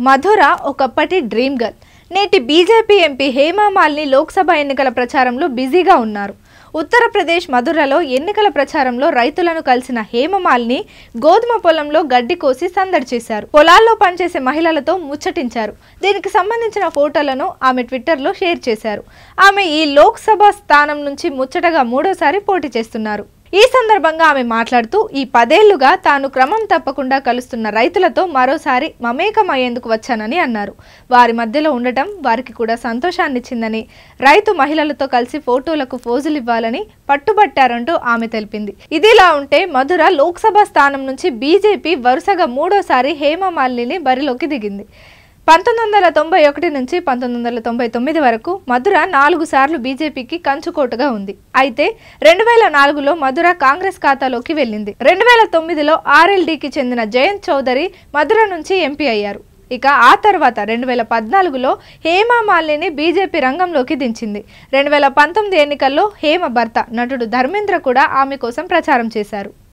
మధుర ఒకప్పటి dream girl. నేటి BJP MP Hema Malini Lok Sabha ఎన్నికల ప్రచారంలో బిజీగా ఉన్నారు. ఉత్తరప్రదేశ్ మధురలో ఎన్నికల ప్రచారంలో రైతులను కలిసిన హేమామాలిని గోధుమ పొలంలో గడ్డి కోసి సందడి చేశారు. పొలాల్లో పనిచేసే మహిళలతో ముచ్చటించారు. దీనికి సంబంధించిన ఫోటోలను ఆమె ట్విట్టర్లో షేర్ చేశారు. ఆమె ఈ లోక్సభ స్థానం నుంచి ముచ్చటగా మూడోసారి పోటీ చేస్తున్నారు. ఈ సందర్భంగా ఆమె మాట్లాడుతూ ఈ 10 ఏళ్లుగా తాను క్రమం తప్పకుండా కలుస్తున్న రైతులతో మరోసారి మమేకమయ్యేందుకు వచ్చానని అన్నారు. వారి మధ్యలో ఉండటం వారికి కూడా సంతోషాన్నిచ్చిందని, రైతు మహిళలతో కలిసి ఫోటోలకు పోజులివ్వాలని పట్టుబట్టారంటూ ఆమె తెలిపింది. ఇదిలా ఉంటే మధుర లోక్సభ స్థానం నుంచి బీజేపీ వరుసగా మూడోసారి హేమామాలిని బరిలోకి దిగింది. 1991 నుంచి 1999 వరకు మధుర 4 సార్లు బీజేపీకి కంచుకోటగా ఉంది. అయితే 2004లో మధుర కాంగ్రెస్ ఖాతాలోకి వెళ్ళింది. 2009లో ఆర్ఎల్డీకి చెందిన జయంత్ చౌదరి మధుర నుంచి ఎంపీ అయ్యారు. ఇక ఆ తర్వాత 2014లో హేమామాలిని బీజేపీ రంగంలోకి దించింది. 2019 ఎన్నికల్లో హేమ భర్త నటుడు ధర్మేంద్ర కూడా ఆమె కోసం ప్రచారం చేశారు.